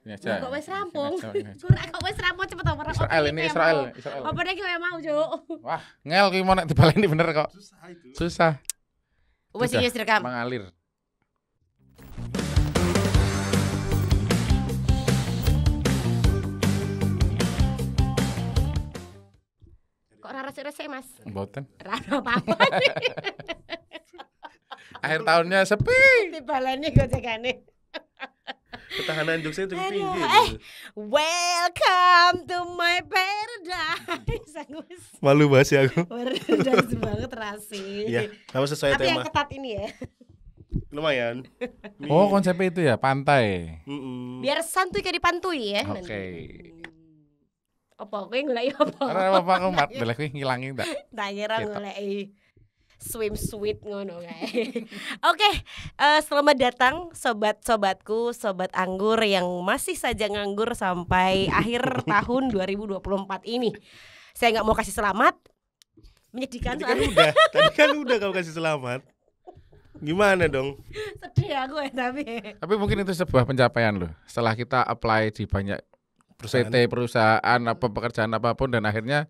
Ini aja. Kok wis rampung. Ini aja. Kurang kok wis rampung cepet ora. Israel ini Israel. Apa nek kowe mau, Cuk? Wah, ngel ki mau nek dibaleni bener kok. Susah itu. Susah. Wis Sudah, iki direkam. Mengalir. Kok ora resik-resik, Mas? Mboten. Ora ono apa-apa. Akhir tahunnya sepi. Dibaleni gojekane. Ketahanan jokesnya cukup tinggi. Aduh, welcome to my paradise. Aku wis Malu banget sih aku. paradise banget Rasi. Iya, sama sesuai Tapi yang tema. ketat ini ya. Lumayan. Oh, konsepnya itu ya, pantai. Biar santuy kayak dipantui ya. Oke. Apa kowe golek apa? Karena apa aku mat boleh kuwi ngilangi ndak? Tak kira Gitu. golek swimsuit ngono kae. Oke, selamat datang sobat-sobatku, sobat anggur yang masih saja nganggur sampai akhir tahun 2024 ini. Saya nggak mau kasih selamat, menyedihkan soalnya. Tadi kan udah kau kasih selamat. Gimana dong? Sedih aku ya tapi. Tapi mungkin itu sebuah pencapaian loh. Setelah kita apply di banyak PT, perusahaan, apa pekerjaan apapun dan akhirnya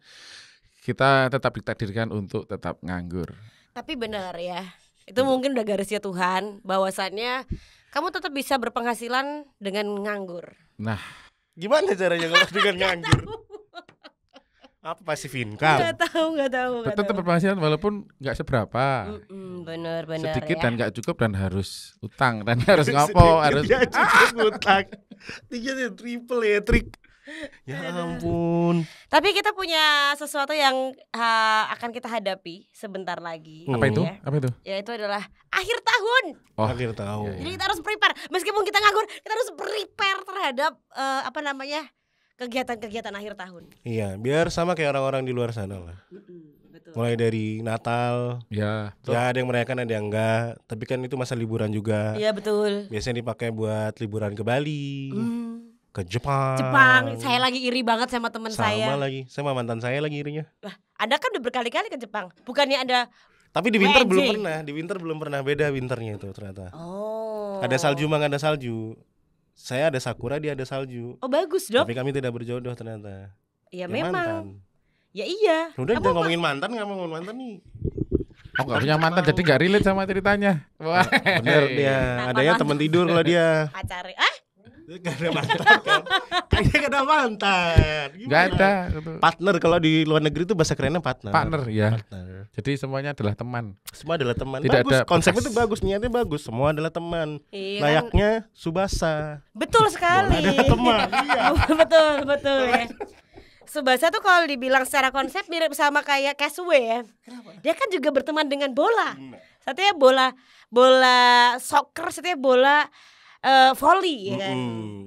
kita tetap ditakdirkan untuk tetap nganggur. Tapi benar ya, itu mungkin udah garisnya Tuhan, bahwasannya kamu tetap bisa berpenghasilan dengan nganggur. Nah, Gimana caranya kalau dengan nganggur? Apa passive income? Nggak tahu. tetap berpenghasilan walaupun nggak seberapa. Benar Sedikit ya. dan nggak cukup dan harus utang dan harus ngopo, harus Ya cukup ngutang. Tiga triple ya trik. Ya ampun. Tapi kita punya sesuatu yang akan kita hadapi sebentar lagi. apa itu? Ya. Apa itu? Yaitu adalah akhir tahun. Oh, Akhir tahu. iya, Jadi kita harus prepare. Meskipun kita nganggur, kita harus prepare terhadap kegiatan-kegiatan akhir tahun. Iya, biar sama kayak orang-orang di luar sana lah. Betul. Mulai dari Natal, ya. ya ada yang merayakan ada yang enggak. Tapi kan itu masa liburan juga. Iya betul. Biasanya dipakai buat liburan ke Bali, ke Jepang. Jepang, saya lagi iri banget sama teman Sama saya. lagi, sama mantan saya lagi irinya. Lah, Anda kan udah berkali-kali ke Jepang. Bukannya Anda Tapi di winter WNJ. belum pernah beda winternya itu ternyata. Oh. Ada salju mah nggak ada salju. Saya ada sakura, dia ada salju. Oh bagus dong. Tapi kami tidak berjodoh ternyata. Ya Ya, memang. mantan. Ya iya. Udah Kamu jangan ngomongin mantan, nggak mau ngomongin mantan nih. Aku nggak punya mantan jadi nggak relate sama ceritanya. Wah, Bener dia, adanya teman tidur kalau dia. Pacari. Gak ada mantan kan? Kayaknya gak ada mantan. nggak Gimana? ada. Gitu. Partner kalau di luar negeri itu bahasa kerennya partner. Partner ya. Partner. Jadi semuanya adalah teman. Semua adalah teman. Tidak Bagus, ada konsepnya bekas. itu bagus, niatnya bagus. Semua adalah teman. Iya kan? Layaknya Subasa. Betul sekali. Adalah teman. Iya. betul ya. Subasa tuh kalau dibilang secara konsep mirip sama kayak Cashway ya. Dia kan juga berteman dengan bola. Satunya bola soccer, satunya bola volley ya kan.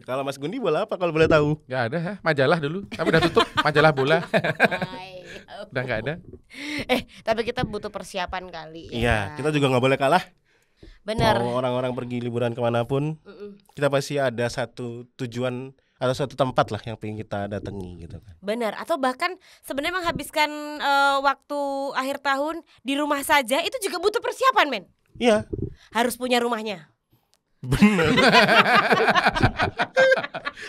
Kalau Mas Gundi bola apa kalau boleh tahu? Nggak ada ya. Majalah dulu. Tapi udah tutup majalah bola. Hai. Udah nggak ada. Tapi kita butuh persiapan kali. Iya, kita juga nggak boleh kalah. Benar. Mau orang-orang pergi liburan kemanapun, kita pasti ada satu tujuan atau satu tempat lah yang pengen kita datangi gitu kan. Benar. Atau bahkan sebenarnya menghabiskan waktu akhir tahun di rumah saja itu juga butuh persiapan, men. Iya, Harus punya rumahnya. bener.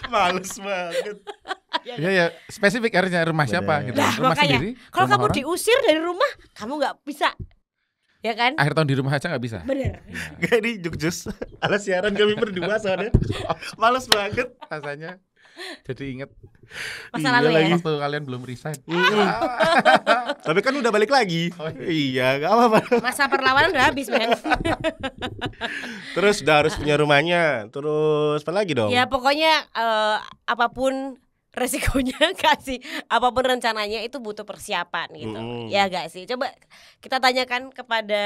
Males banget. Iya ya, spesifik harusnya rumah siapa Bener. gitu. Nah, Rumah makanya sendiri. kalau rumah kamu orang. diusir dari rumah, kamu nggak bisa. Ya kan? Akhir tahun di rumah aja nggak bisa. Bener. Gak di Jogja ala siaran kami berdua soalnya. Males banget. Rasanya jadi inget Masa Iya lalu ya. lagi. waktu kalian belum resign. Tapi kan udah balik lagi. Iya, gak apa-apa. Masa perlawanan udah habis, men. Terus udah harus punya rumahnya. Terus apa lagi dong? Ya pokoknya apapun resikonya kasih, apapun rencananya itu butuh persiapan gitu. Ya gak sih? Coba kita tanyakan kepada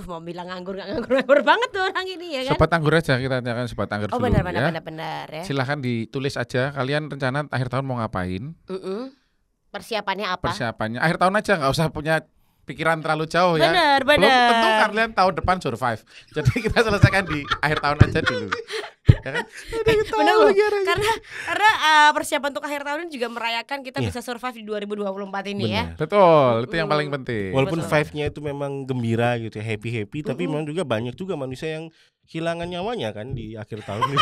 mau bilang nganggur nggak nganggur banget tuh orang ini ya kan? Sobat anggur aja kita tanyakan sobat anggur Oh dulu benar ya. ya. Silahkan ditulis aja kalian rencana akhir tahun mau ngapain. Persiapannya apa? Persiapannya akhir tahun aja nggak usah punya pikiran terlalu jauh ya. Benar. Belum tentu kalian tahun depan survive. Jadi kita selesaikan di akhir tahun aja dulu. Ya kan? Benar loh. Karena persiapan untuk akhir tahun ini juga merayakan kita bisa survive di 2024 ini ya. Betul, itu yang paling penting. Walaupun Betul. vibe-nya itu memang gembira gitu ya, happy-happy, tapi memang juga banyak juga manusia yang kehilangan nyawanya kan di akhir tahun ini.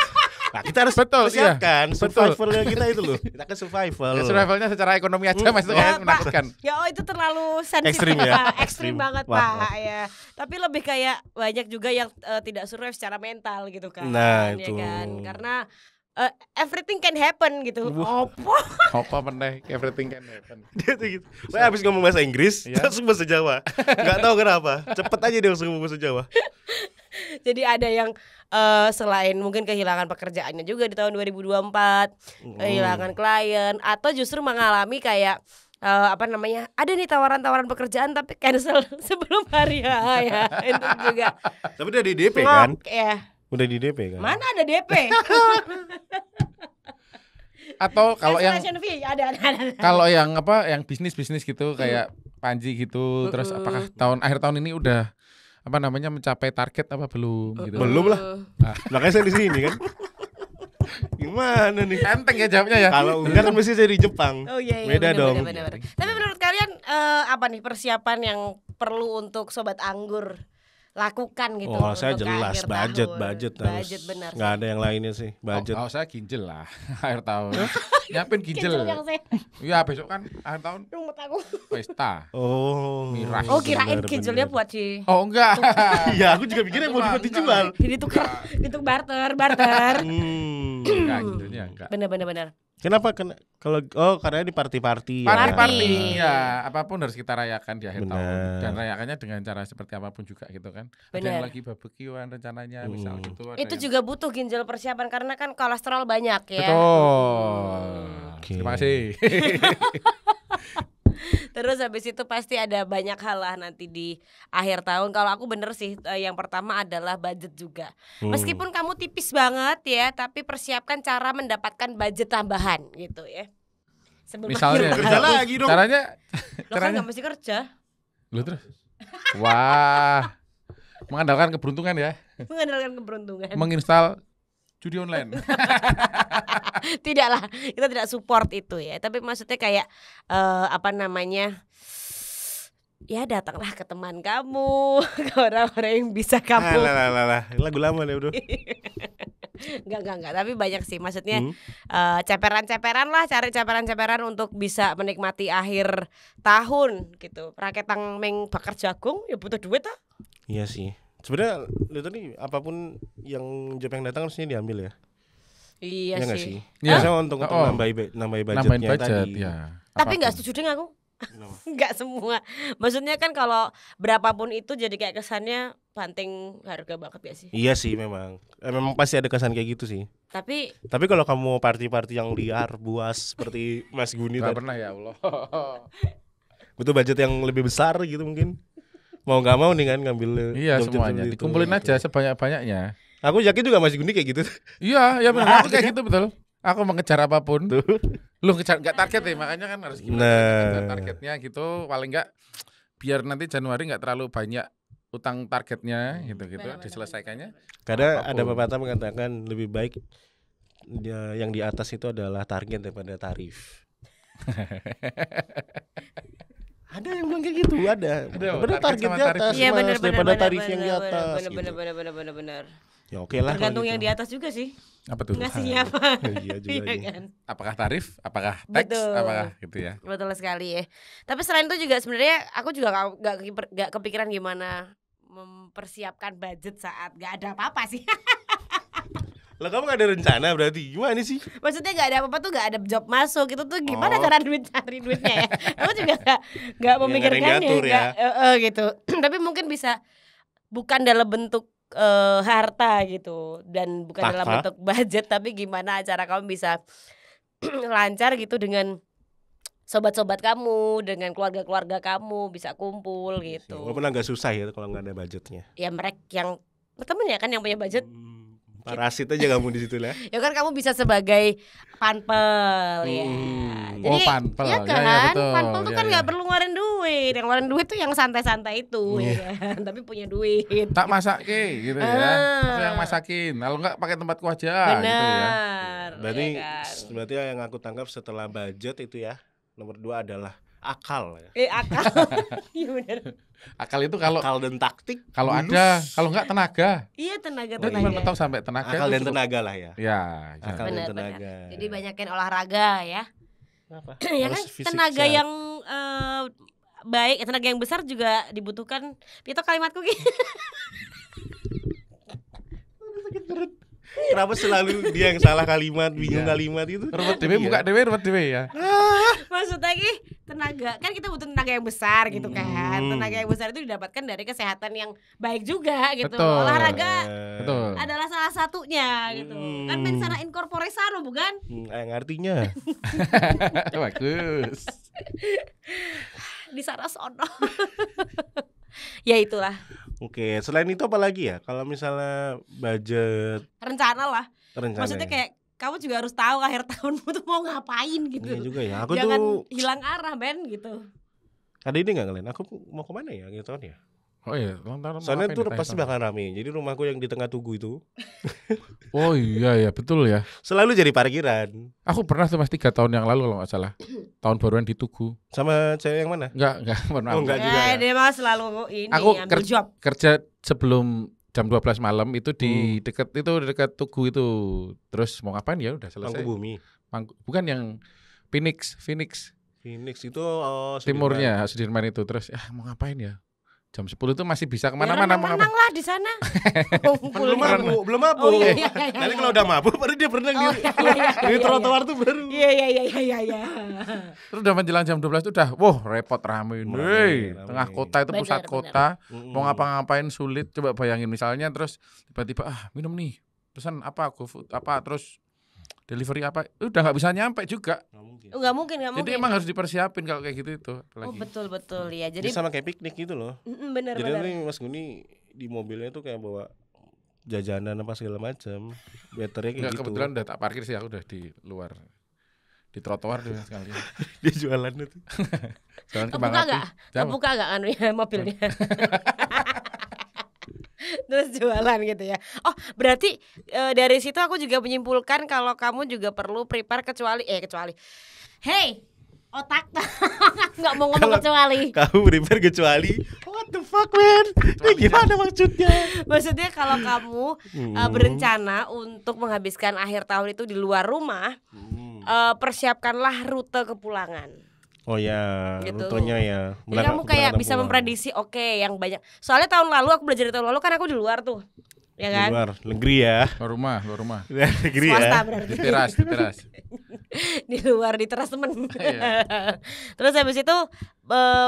Nah, kita harus Betul, iya. persiapkan Betul. survivalnya kita itu loh. Kita kan survival. Ya, survivalnya secara ekonomi aja masuk Ya, Pak. menakutkan. Ya itu terlalu sensitif Ekstrim ya? Pak. Ekstrim Ekstrim. banget Wah. Pak ya. Tapi lebih kayak banyak juga yang tidak survive secara mental gitu kan. Nah, Ya itu. kan? Karena everything can happen gitu. Opo. Apa meneh, everything can happen. Dia tuh gitu. Saya habis ngomong bahasa Inggris, Iya. langsung bahasa Jawa. Enggak tahu kenapa. Cepet aja dia langsung ngomong bahasa Jawa. Jadi ada yang selain mungkin kehilangan pekerjaannya juga di tahun 2024, kehilangan klien atau justru mengalami kayak ada nih tawaran-tawaran pekerjaan tapi cancel sebelum hari H ya. Itu juga. Tapi udah di DP kan? Ya. Udah di DP kan? Mana ada DP? Atau kalau yang Cancellation fee ada. kalau yang bisnis gitu kayak Panji gitu, terus apakah akhir tahun ini udah mencapai target apa belum gitu? Belum lah. Makanya saya di sini kan. Gimana nih? Enteng ya jawabnya ya. Kalau enggak kan mesti saya di Jepang. Oh iya, Beda dong. benar. Tapi menurut kalian apa nih persiapan yang perlu untuk sobat anggur lakukan gitu? Oh, saya untuk jelas akhir budget tahun? harus. Budget benar. Nggak ada yang lainnya sih, budget. Oh, saya ginjel lah akhir tahun. Nyiapin ginjel. Cancel yang saya Iya, besok kan akhir tahun rumah aku. pesta. Oh. Miras. Oh kirain benar, kinjelnya benar. buat si Oh, enggak. Iya, aku juga pikirnya mau dibuat dijual. ini tukar itu barter. Enggak, ginjelnya enggak. Benar. Kenapa? Karena di party-party ya. Party ya, apapun harus kita rayakan di akhir tahun. Benar. Dan rayakannya dengan cara seperti apapun juga gitu kan. Ada Benar. yang lagi barbekyuan rencananya misal gitu. Ada Itu yang- juga butuh ginjal persiapan karena kan kolesterol banyak ya. Betul. Oke. Terima kasih. Terus habis itu pasti ada banyak hal lah nanti di akhir tahun. Kalau aku bener sih yang pertama adalah budget juga. Meskipun kamu tipis banget ya, tapi persiapkan cara mendapatkan budget tambahan gitu ya. Sebelum Misalnya, akhir Kerja tahun. lagi dong. Caranya Lo kan gak mesti kerja. lu terus. Wah. Mengandalkan keberuntungan ya. Mengandalkan keberuntungan. Menginstal judi online. Tidak lah, kita tidak support itu ya. Tapi maksudnya kayak ya datanglah ke teman kamu, ke orang-orang yang bisa kamu. Lah. Lagu lama deh, Bro. Enggak. Tapi banyak sih maksudnya ceperan-ceperan lah, cari ceperan-ceperan untuk bisa menikmati akhir tahun gitu. Raketang meng bakar jagung ya butuh duit ah. Iya sih. Sebenarnya lihat nih apapun yang job yang datang harusnya diambil ya. Iya Ya nggak sih. Iya. Maksudnya untuk Oh. nambahin Nambahin budgetnya budget tadi. ya. Tapi nggak apapun. setuju deh aku. Kenapa? Nggak semua. Maksudnya kan kalau berapapun itu jadi kayak kesannya banting harga banget gak sih? Iya sih memang. Memang pasti ada kesan kayak gitu sih. Tapi Tapi kalau kamu mau party-party yang liar, buas seperti Mas Guni Nggak tadi, pernah ya Allah. butuh budget yang lebih besar gitu mungkin. Mau nggak mau nih kan ngambil Iya job-job semuanya seperti itu. dikumpulin aja sebanyak-banyaknya. Aku yakin juga Mas Guni kayak gitu. Iya, ya benar. Aku kayak gitu betul. Aku mengejar apapun. Tuh. Lu ngejar nggak target ya, makanya kan harus gimana ngejar targetnya gitu. Paling nggak biar nanti Januari nggak terlalu banyak utang targetnya gitu-gitu Benar. diselesaikannya. Kadang ada Apapun. pepatah mengatakan lebih baik yang di atas itu adalah target daripada tarif. Ada yang bilang kayak gitu, ada. Daripada target target sama di tarif. atas, iya Mas, benar daripada tarif yang di atas. benar. Ya oke lah. Tergantung kalau yang gitu. di atas juga sih. Apa tuh? Ngasihnya apa? Iya juga Iya nih. kan? Apakah tarif? Apakah teks? Betul. Apakah gitu ya? Betul sekali ya. Tapi selain itu juga sebenarnya aku juga nggak kepikiran gimana mempersiapkan budget saat nggak ada apa-apa sih. Lah kamu gak ada rencana berarti gimana sih? Maksudnya nggak ada apa-apa tuh nggak ada job masuk itu tuh gimana Oh. cara cari duitnya ya? Aku juga nggak ada yang memikirkannya ngatur ya. gitu. Tapi mungkin bisa bukan dalam bentuk harta gitu dan bukan dalam Tahta. bentuk budget tapi gimana cara kamu bisa lancar gitu dengan sobat-sobat kamu, dengan keluarga-keluarga kamu bisa kumpul gitu. Walaupun agak susah ya kalau nggak ada budgetnya. Ya mereka yang temen ya kan yang punya budget. Parasit aja kamu di situ lah. Ya kan kamu bisa sebagai panpel ya. Hmm. Oh, panpel. Ya Ya, kan, ya, betul. panpel tuh Ya, kan ya. nggak perlu ngeluarin duit. Yang ngeluarin duit tuh yang santai-santai itu ya kan. Tapi punya duit. Tak masak gitu ya. Ah. Aku yang masakin. Kalau enggak pakai tempatku aja Benar. gitu ya. Berarti ya kan? berarti yang aku tangkap setelah budget itu ya, nomor 2 adalah akal ya. Akal. Iya benar. Akal itu kalau Akal dan taktik. kalau lulus. ada, kalau enggak tenaga. Iya tenaga Dia cuma tenaga. mentok sampai tenaga. Akal itu dan cukup. tenaga lah ya. Ya, Akal dan Benar, tenaga. Jadi banyakin olahraga ya. Apa? Ya kan Harus fisik tenaga sehat. yang baik, tenaga yang besar juga dibutuhkan. Itu kalimatku gitu. Kenapa selalu dia yang salah kalimat, bingung Iya. kalimat itu? Ruwet dewe buka dewe ruwet dewe ya. Maksudnya tenaga kan kita butuh tenaga yang besar gitu kan. Tenaga yang besar itu didapatkan dari kesehatan yang baik juga gitu. Betul. Olahraga Betul. adalah salah satunya gitu. Kan mensana in corpore sano bukan? Yang artinya Bagus. Di sana sono. Ya itulah oke, selain itu apa lagi ya? Kalau misalnya budget rencana lah. rencana. Maksudnya kayak kamu juga harus tahu akhir tahunmu tuh mau ngapain gitu. Iya juga ya. Aku Jangan tuh hilang arah Ben gitu. ada ide nggak kalian? Aku mau kemana ya gitu kan ya? Oh iya, ulang tahun mau Soalnya ngapain tuh ya, pasti tanya-tanya. bakal rame. Jadi rumahku yang di tengah tugu itu Oh iya ya, betul ya. selalu jadi parkiran. Aku pernah tuh Mas 3 tahun yang lalu kalau nggak salah. Tahun baruan di Tugu. Sama cewek yang mana? Enggak, mohon maaf. Oh, enggak juga ya? Dia mah selalu ini Aku ambil job. kerja sebelum jam 12 malam itu di dekat Tugu itu. Terus mau ngapain ya udah selesai. Mangku Bumi. Bukan yang Phoenix Phoenix itu timurnya Sudirman itu. Terus mau ngapain ya? Jam 10 itu masih bisa Ya, kemana-mana mau renang ngapain. lah di sana. Belum mabuk, belum mabuk. Oh, iya, iya, iya, Nanti iya. kalau udah mabuk baru dia berenang Oh, di, iya, iya, di iya, trotoar tuh baru. Iya. Terus udah menjelang jam 12 itu udah repot rame. Rame. Tengah kota itu pusat Benar, kota. Mm-mm. Mau ngapa-ngapain sulit. Coba bayangin misalnya terus tiba-tiba minum nih. Pesan apa GoFood apa terus delivery apa udah nggak bisa nyampe juga. Nggak mungkin. Enggak mungkin. Jadi emang harus dipersiapin kalau kayak gitu itu. Oh Apalagi. betul ya. Jadi Jadi sama kayak piknik gitu loh. benar. Jadi nanti Mas Guni di mobilnya tuh kayak bawa jajanan apa segala macam. Betternya kayak Nggak, gitu. kebetulan udah tak parkir sih aku udah di luar di trotoar deh sekali. Dia jualan itu. Jalan Kebuka kembang api. enggak? Siapa? Kebuka enggak anunya mobilnya? Terus jualan gitu ya. Oh, berarti dari situ aku juga menyimpulkan kalau kamu juga perlu prepare kecuali. Hey, otak nggak mau ngomong Kalau- kecuali. Kamu prepare kecuali what the fuck man? Ini gimana maksudnya? Maksudnya kalau kamu berencana untuk menghabiskan akhir tahun itu di luar rumah, persiapkanlah rute kepulangan. Oh ya, Gitu. rutenya ya. Jadi kamu kayak bisa memprediksi yang banyak. Soalnya tahun lalu aku belajar dari tahun lalu kan aku di luar tuh. Ya di kan? luar negeri ya. Luar rumah. Negeri Swasta ya. berarti. Di teras. Di luar di teras temen. Iya. Terus habis itu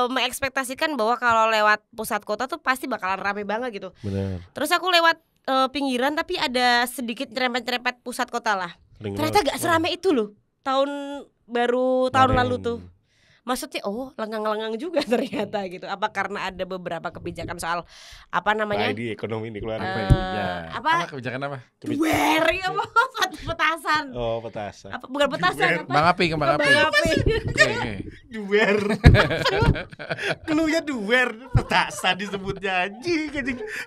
mengekspektasikan bahwa kalau lewat pusat kota tuh pasti bakalan rame banget gitu. Benar. Terus aku lewat pinggiran tapi ada sedikit nyerempet-nyerempet pusat kota lah. Ring Ternyata road. gak serame itu loh. Tahun tahun Kemarin. lalu tuh. Maksudnya lengang-lengang juga ternyata gitu. Apa karena ada beberapa kebijakan soal apa namanya? Nah, di ekonomi ini keluar. Apa? Kebijakan apa? Duer ya petasan. Oh, petasan. Apa bukan petasan apa? Kembang api. Api. Oke. Duer. Keluarnya duer, petasan disebutnya anjing.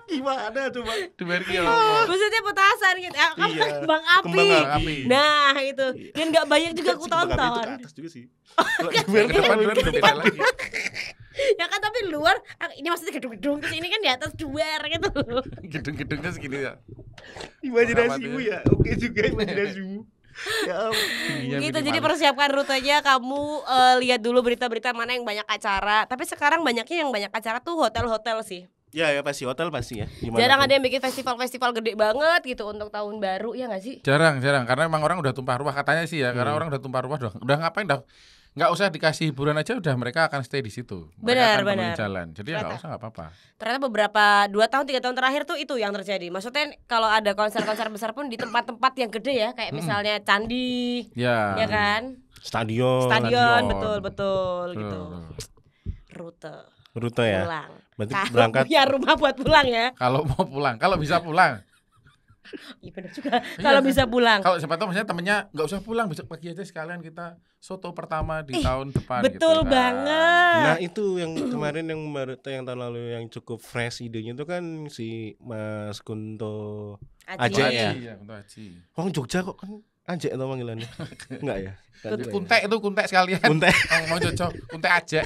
Gimana coba? Duwer ki Maksudnya petasan gitu. Iya, Kembang api. kembang api. Nah, itu. Dan nggak banyak juga aku Kembang api itu tonton. ke atas juga sih. Kalau duer Ke depan duwer udah beda lagi. Ya kan tapi luar ini maksudnya gedung-gedung terus ini kan di atas duer gitu. Gedung-gedungnya segini ya. Imajinasimu ya. Oke juga imajinasimu. Ya ampun. Tingginya Gitu, minimal. jadi persiapkan rutenya. Kamu lihat dulu berita-berita mana yang banyak acara. Tapi sekarang banyaknya yang banyak acara tuh hotel-hotel sih. Ya pasti hotel pasti ya. Gimana Jarang pun. ada yang bikin festival-festival gede banget gitu untuk tahun baru, ya nggak sih? Jarang karena emang orang udah tumpah ruah katanya sih ya. Karena orang udah tumpah ruah udah ngapain dah. Nggak usah dikasih hiburan aja udah mereka akan stay di situ. Mereka Benar, akan penuhi benar. jalan. Jadi ya nggak Ternyata. usah nggak apa-apa. Ternyata beberapa 2 tahun 3 tahun terakhir tuh itu yang terjadi. Maksudnya kalau ada konser-konser besar pun di tempat-tempat yang gede ya, kayak misalnya candi, ya Ya. kan? Stadion. Stadion, stadion. betul gitu. Tuh. Rute Rute ya. pulang. Berarti Kalau berangkat punya rumah buat pulang ya. Kalau mau pulang, kalau bisa pulang. Iya benar juga. Kalau bisa pulang. Kalau siapa tahu misalnya temennya nggak usah pulang, besok pagi aja sekalian kita soto pertama di tahun depan. Betul gitu kan. banget. Nah itu yang kemarin yang yang tahun lalu yang cukup fresh idenya itu kan si Mas Kunto Aji. Aja ya? Iya, untuk Haji. Orang Jogja kok kan Ajek atau panggilannya? Enggak ya? Enggak juga ya? Kuntek sekalian. Kuntek. Mau cocok, kuntek aja.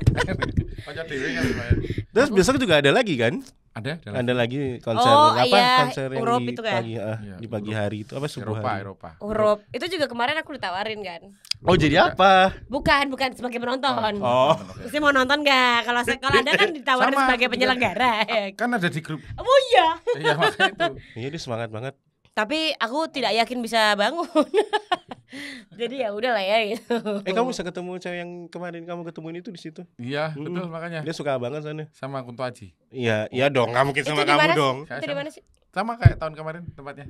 Kocok dewe kan lumayan. Terus besok juga ada lagi kan? Ada Ada lagi konser iya, konser yang Urop di itu kan? pagi Iya, di pagi hari itu apa subuh hari? Eropa. Huruf itu juga kemarin aku ditawarin kan. Oh, jadi apa? Bukan sebagai penonton. Oh. Mesti mau nonton nggak? Kalau Anda kan ditawarin Sama, sebagai penyelenggara. Kan ada di grup. Oh iya. Iya makanya itu. Iya, dia semangat banget. Tapi aku tidak yakin bisa bangun. Jadi ya udah lah ya gitu. Kamu bisa ketemu cewek yang kemarin kamu ketemuin itu di situ? Iya, betul makanya. Dia suka banget sana. Sama Kunto Aji. Iya, iya dong, nggak mungkin Itu sama di kamu mana dong. sih? Itu di mana sih? Sama kayak tahun kemarin tempatnya.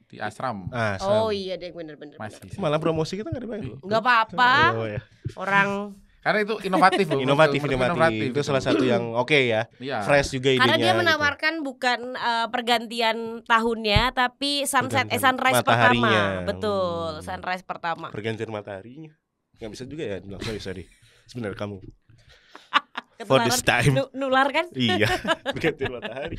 Di Asram. Oh iya deh, bener-bener. Masih. Malah promosi kita nggak dibayar. Nggak apa-apa. Oh, ya. Orang Karena itu inovatif loh. Inovatif. Inovatif. Itu salah satu yang oke ya. Iya. Fresh juga idenya. karena dia gitu. menawarkan bukan pergantian tahunnya, tapi sunrise Pergantian pertama. mataharinya. Betul, sunrise pertama. Pergantian mataharinya. Nggak bisa juga ya bilang sorry. Sebenarnya kamu. For this time. Nular kan? Iya. Pergantian matahari.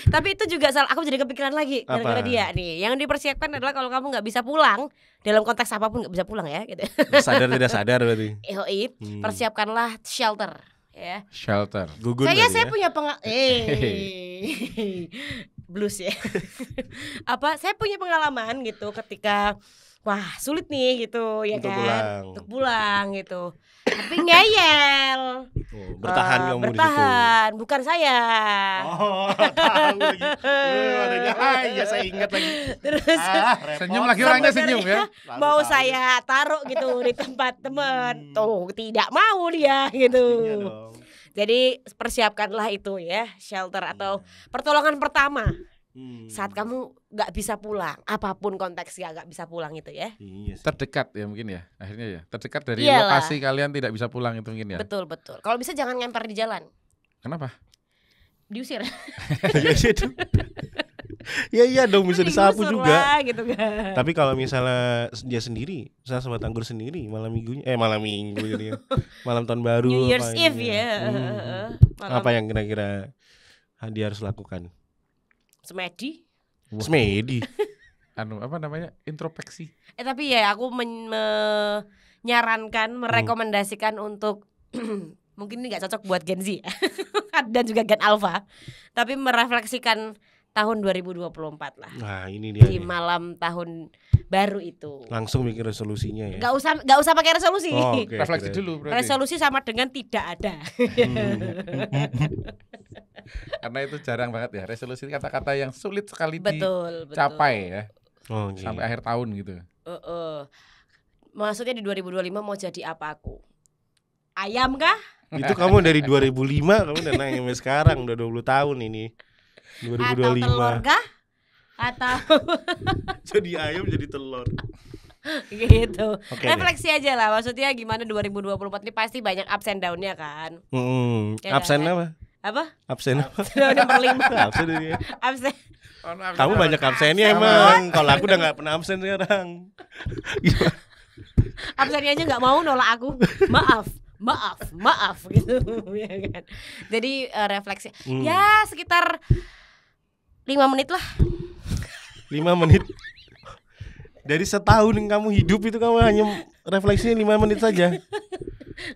Tapi itu juga salah. Aku jadi kepikiran lagi gara-gara Apa? dia nih. Yang dipersiapkan adalah kalau kamu nggak bisa pulang dalam konteks apapun nggak bisa pulang ya. Gitu. Sadar tidak sadar berarti. Persiapkanlah shelter. Ya. Shelter. Gugun Saya berarti ya? punya blues ya. Saya punya pengalaman gitu ketika wah sulit nih gitu ya Untuk kan pulang. untuk pulang gitu. Tapi ngeyel. Oh, bertahan kamu di situ. Bertahan, bukan saya. Oh, tahu lagi. Adanya ya saya ingat lagi. Terus Senyum lagi orangnya senyum ya. mau saya taruh gitu di tempat teman. Tuh tidak mau dia gitu. Iya dong. Jadi persiapkanlah itu ya, shelter atau pertolongan pertama saat kamu nggak bisa pulang, apapun konteksnya nggak bisa pulang itu ya. Iya sih. Terdekat ya mungkin ya. Akhirnya ya. Terdekat dari Iyalah. lokasi kalian tidak bisa pulang itu mungkin ya. Betul. Kalau bisa jangan ngemper di jalan, Kenapa? diusir. Iya itu. Iya dong bisa disapu Digusur juga. lah, gitu kan. Tapi kalau misalnya dia sendiri, misalnya sobat anggur sendiri malam minggu jadi malam tahun baru New Year's apa Eve ini ya. Malam Apa yang kira-kira dia harus lakukan? semedi. Semedi. Apa namanya? Introspeksi. Tapi ya aku menyarankan, merekomendasikan untuk mungkin ini nggak cocok buat Gen Z ya. Dan juga Gen Alpha, tapi merefleksikan tahun 2024 lah. Nah ini dia Di nih. malam tahun baru itu. Langsung bikin resolusinya ya. Nggak usah pakai resolusi. Oh, oke, Refleksi kira- dulu berarti. Resolusi sama dengan tidak ada. Karena itu jarang banget ya. Resolusi kata-kata yang sulit sekali Betul. dicapai ya. Oh, iya. Sampai akhir tahun gitu. Maksudnya di 2025 mau jadi apa aku? Ayam kah? Itu kamu dari 2005 kamu udah nanya sampai sekarang udah 20 tahun ini. Atau telur 2025. kah? Atau Jadi ayam jadi telur. gitu. Oke Refleksi aja lah. Maksudnya gimana 2024 ini pasti banyak ups and down-nya kan. Ya Absen kan? apa? Apa? Absen apa? Nomor 5. Absen ini. Absen. Kamu banyak absennya emang. Kalau aku udah nggak pernah absen sekarang. Absennya aja nggak mau nolak aku. Maaf gitu ya kan. Jadi refleksi. Ya sekitar 5 menit lah. 5 menit. Dari setahun yang kamu hidup itu kamu hanya refleksinya 5 menit saja.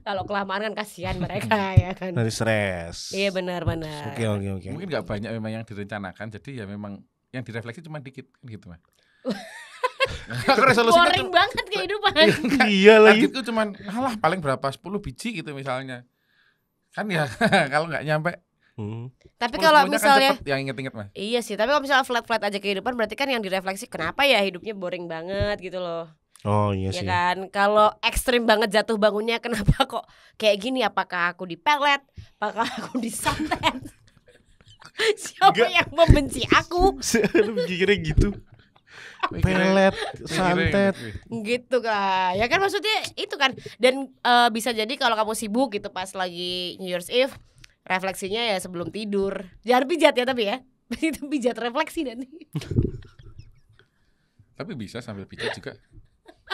Kalau kelamaan kan kasihan mereka ya kan. Dari stres. Iya benar. Oke. Mungkin nggak banyak memang yang direncanakan. Jadi ya memang yang direfleksi cuma dikit gitu Mas. Resolusinya Boring banget kehidupan. Iya lagi. Targetku cuman alah paling berapa 10 biji gitu misalnya. Kan ya kalau nggak nyampe. Tapi kalau 10-10-nya misalnya kan cepet, yang inget-inget Mas. iya sih, tapi kalau misalnya flat aja kehidupan berarti kan yang direfleksi kenapa ya hidupnya boring banget gitu loh. Oh iya Ya sih. kan, kalau ekstrim banget jatuh bangunnya kenapa kok kayak gini? Apakah aku dipelet? Apakah aku disantet? Siapa Enggak. yang membenci aku? Lu pikirnya gitu. Pelet, santet. Gitu kan. Ya kan maksudnya itu kan. Dan bisa jadi kalau kamu sibuk gitu pas lagi New Year's Eve, refleksinya ya sebelum tidur. Jangan pijat ya tapi ya. Itu pijat refleksi nanti. Tapi bisa sambil pijat juga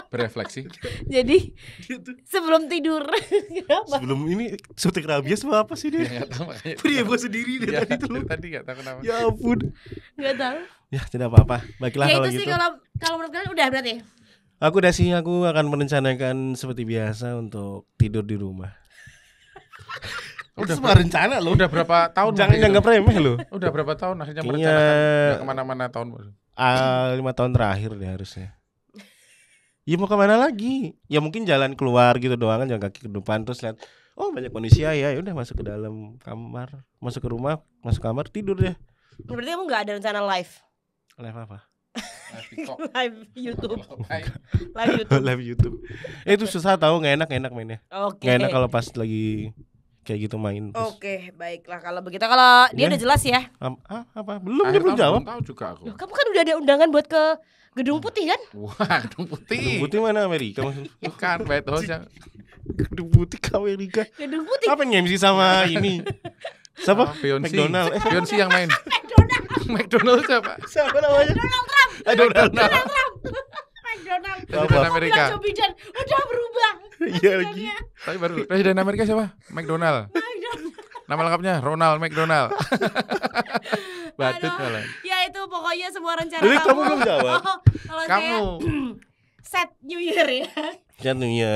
berefleksi. Jadi Gitu. sebelum tidur. Kenapa? Sebelum ini suntik rabies apa sih Ya dia? nggak tahu makanya. Dia buat sendiri deh Ya, tadi tuh. tadi nggak tahu kenapa. Ya ampun. Nggak tahu. Ya tidak apa-apa. Baiklah Ya kalau itu gitu. sih kalau menurut kalian udah berarti. Aku akan merencanakan seperti biasa untuk tidur di rumah. Itu semua rencana loh. Udah berapa tahun? Jangan begitu? dianggap remeh loh. Udah berapa tahun akhirnya Kayaknya- merencanakan nggak kemana-mana tahun? 5 tahun terakhir deh harusnya. Ya mau kemana lagi? Ya mungkin jalan keluar gitu doang kan, jalan kaki ke depan terus lihat oh banyak manusia ya udah masuk ke dalam kamar, masuk ke rumah, masuk kamar tidur deh. Berarti kamu nggak ada rencana live? Live apa? Live YouTube. Live YouTube. Live YouTube. Itu susah tahu, nggak enak mainnya. Oke. Nggak enak kalau pas lagi kayak gitu main. Terus, Oke, baiklah kalau begitu. Kalau dia Ya. udah jelas ya. apa? Dia belum jawab. Tahu juga aku. Loh, kamu kan udah ada undangan buat ke Gedung Putih kan? Wah, Gedung Putih. Gedung Putih mana Amerika maksudnya? Bukan, White House yang Gedung Putih ke Amerika. Gedung Putih. Apa yang MC sama ini? Siapa? Beyoncé. McDonald. Beyoncé yang main. McDonald siapa? Siapa namanya? Donald Trump. Donald. McDonald. Presiden Apa? Amerika. Joe Biden udah berubah. Iya lagi. Tapi baru Presiden Amerika siapa? McDonald. Nama lengkapnya Ronald McDonald. Badut Aduh. malah. Ya itu pokoknya semua rencana Jadi kamu belum jawab. Oh, kalau Kamu. saya set New Year ya. Jatuhnya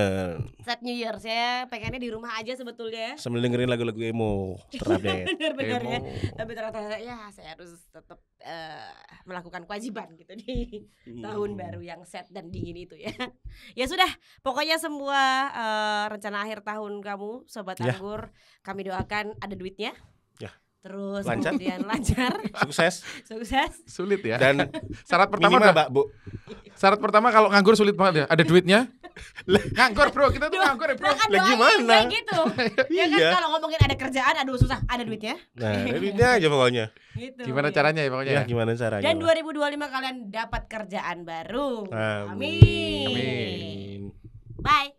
Set New Year saya pengennya di rumah aja sebetulnya. sambil dengerin lagu-lagu emo terupdate. Bener-bener ya. Emo. Tapi ternyata ya saya harus tetap melakukan kewajiban gitu di tahun baru yang set dan dingin itu ya. Ya sudah, pokoknya semua rencana akhir tahun kamu Sobat Ya. Anggur kami doakan ada duitnya. Ya. Terus Lancar. kemudian lancar, Sukses sukses. Sulit ya. dan Syarat pertama minimal udah. Mbak Bu. Syarat pertama kalau nganggur sulit banget ya. Ada duitnya. Nganggur bro, kita tuh nganggur ya bro. Nah, kan Lah, doanya gimana? kayak gitu. Ya kan Iya. kalau ngomongin ada kerjaan aduh susah, ada duitnya. Nah, duitnya aja pokoknya. Gitu. Gimana caranya ya pokoknya Ya ya. gimana caranya? Dan Mbak? 2025 kalian dapat kerjaan baru. Amin. Amin. Amin. Bye.